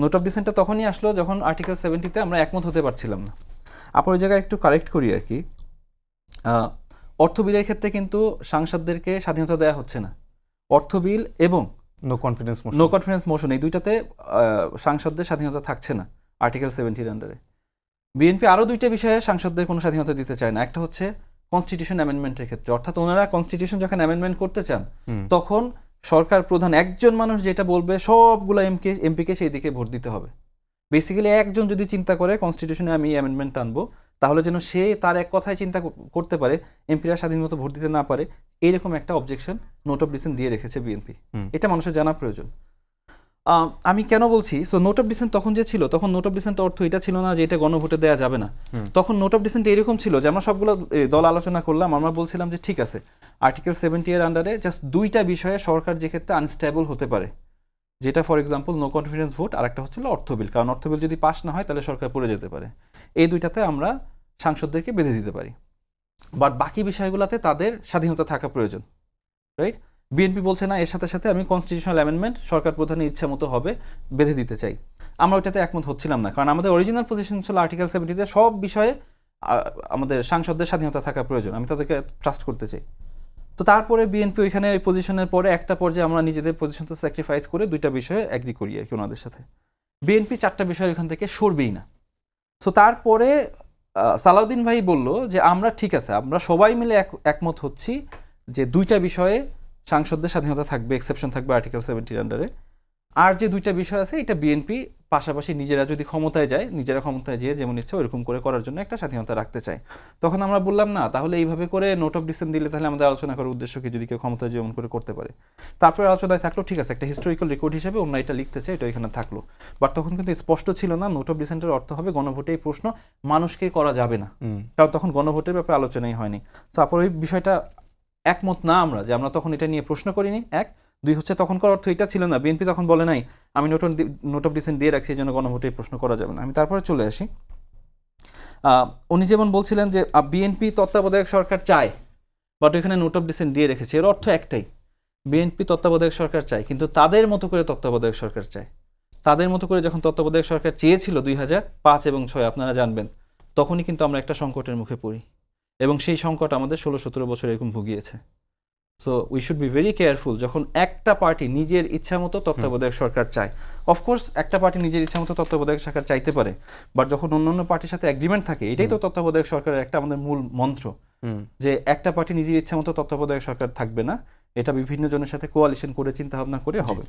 Note of ডিসেন্টটা তখনই আসলো যখন আর্টিকেল 70-তে আমরা একমত হতে পারছিলাম না। আপনার ওই জায়গায় একটু কারেক্ট করি আর কি, অর্থ বিলের ক্ষেত্রে কিন্তু সাংসদদেরকে স্বাধীনতা দেওয়া হচ্ছে না। অর্থ বিল এবং নো কনফিডেন্স মোশন এই দুইটাতে সাংসদদের স্বাধীনতা থাকছে না আর্টিকেল 70-র আন্ডারে। বিএনপি আরও দুইটা বিষয়ে সাংসদদের কোনো স্বাধীনতা দিতে চায় না। একটা হচ্ছে কনস্টিটিউশন অ্যামেন্ডমেন্টের ক্ষেত্রে, অর্থাৎ ওনারা কনস্টিটিউশন যখন অ্যামেন্ডমেন্ট করতে চান তখন সরকার প্রধান একজন মানুষ যেটা বলবে সবগুলো এমপিকে সেই দিকে ভোট দিতে হবে। বেসিক্যালি একজন যদি চিন্তা করে কনস্টিটিউশনে আমি অ্যামেন্ডমেন্ট আনবো, তাহলে যেন সে তার এক কথায় চিন্তা করতে পারে, এমপিরা স্বাধীন মতো ভোট দিতে না পারে, এইরকম একটা অবজেকশন নোট অফ ডিসেন্ট দিয়ে রেখেছে বিএনপি। এটা মানুষের জানা প্রয়োজন। আমি কেন বলছি, সো নোট অফ ডিসেন্ট তখন যে ছিল, তখন নোট অফ ডিসেন্ট অর্থ এটা ছিল না যে এটা গণভোটে দেওয়া যাবে না। তখন নোট অফ ডিসেন্ট এরকম ছিল যে আমরা সবগুলো দল আলোচনা করলাম, আমরা বলছিলাম যে ঠিক আছে আর্টিকেল 70-এর আন্ডারে জাস্ট দুইটা বিষয়ে সরকার যে ক্ষেত্রে আনস্টেবল হতে পারে, যেটা for example no confidence vote, আর একটা হচ্ছিল অর্থ বিল, কারণ অর্থ বিল যদি পাস না হয় তাহলে সরকার পড়ে যেতে পারে। এই দুইটাতে আমরা সাংসদদেরকে বেঁধে দিতে পারি, বাট বাকি বিষয়গুলোতে তাদের স্বাধীনতা থাকা প্রয়োজন, রাইট? বিএনপি বলছে না, এর সাথে সাথে আমি কনস্টিটিউশনাল অ্যামেন্ডমেন্ট সরকার প্রধানের ইচ্ছা মতো হবে বেঁধে দিতে চাই। আমরা ওইটাতে একমত হচ্ছিলাম না, কারণ আমাদের অরিজিনাল পজিশন ছিল আর্টিকেল 70-তে সব বিষয়ে আমাদের সাংসদদের স্বাধীনতা থাকা প্রয়োজন, আমি তাদেরকে ট্রাস্ট করতে চাই। তো তারপরে বিএনপি ওইখানে ওই পজিশনের পরে একটা পর্যায়ে আমরা নিজেদের পজিশনটা স্যাক্রিফাইস করে দুইটা বিষয়ে অ্যাগ্রি করি আর কি ওনাদের সাথে। বিএনপি চারটা বিষয় ওইখান থেকে সরবেই না। সো তারপরে সালাউদ্দিন ভাই বলল যে আমরা ঠিক আছে, আমরা সবাই মিলে একমত হচ্ছি যে দুইটা বিষয়ে সাংসদদের স্বাধীনতা থাকবে, এক্সেপশন থাকবে আর্টিকেল 70-র আন্ডারে। আর যে দুইটা বিষয় আছে এটা বিএনপি পাশাপাশি নিজেরা যদি ক্ষমতায় যায়, নিজেরা ক্ষমতায় যেয়ে যেমন ইচ্ছা ওইরকম করে করার জন্য একটা স্বাধীনতা রাখতে চায়। তখন আমরা বললাম না, তাহলে এইভাবে করে নোট অফ ডিসেন্ট দিলে তাহলে আমাদের আলোচনা করার উদ্দেশ্য কি, যদি কেউ ক্ষমতায় যেমন করে করতে পারে। তারপরে আলোচনায় থাকলো ঠিক আছে একটা হিস্টোরিক্যাল রেকর্ড হিসেবে অন্য এটা লিখতে চাই, এটা এখানে থাকলো। বাট তখন কিন্তু স্পষ্ট ছিল না নোট অফ ডিসেন্টের অর্থ হবে গণভোটে এই প্রশ্ন মানুষকে করা যাবে না, কারণ তখন গণভোটের ব্যাপারে আলোচনাই হয়নি। তারপর ওই বিষয়টা একমত না আমরা, যে আমরা তখন এটা নিয়ে প্রশ্ন করিনি। এক, দুই হচ্ছে তখনকার অর্থ এটা ছিল না, বিএনপি তখন বলে নাই আমি নোট অফ ডিসেন্ট দিয়ে রাখছি এই জন্য গণভোটে প্রশ্ন করা যাবে না। আমি তারপরে চলে আসি, উনি যেমন বলছিলেন যে বিএনপি তত্ত্বাবধায়ক সরকার চায়, বাট ওইখানে নোট অফ ডিসেন্ট দিয়ে রেখেছে, এর অর্থ একটাই, বিএনপি তত্ত্বাবধায়ক সরকার চায় কিন্তু তাদের মতো করে তত্ত্বাবধায়ক সরকার চায়। তাদের মতো করে যখন তত্ত্বাবধায়ক সরকার চেয়েছিল 2005 এবং 2006 আপনারা জানবেন, তখনই কিন্তু আমরা একটা সংকটের মুখে পড়ি এবং সেই সংকট আমাদের 16-17 বছর এরকম ভুগিয়েছে। So we should be very careful যখন একটা পার্টি নিজের ইচ্ছা মতো তত্ত্বাবধায়ক সরকার চায়। অফকোর্স একটা পার্টি নিজের ইচ্ছা মতো তত্ত্বাবধায়ক সরকার চাইতে পারে, বাট যখন অন্যান্য পার্টির সাথে এগ্রিমেন্ট থাকে, এটাই তো তত্ত্বাবধায়ক সরকারের একটা আমাদের মূল মন্ত্র, যে একটা পার্টি নিজের ইচ্ছা মতো তত্ত্বাবধায়ক সরকার থাকবে না, এটা বিভিন্ন জনের সাথে কোয়ালিশন করে চিন্তা ভাবনা করে হবে।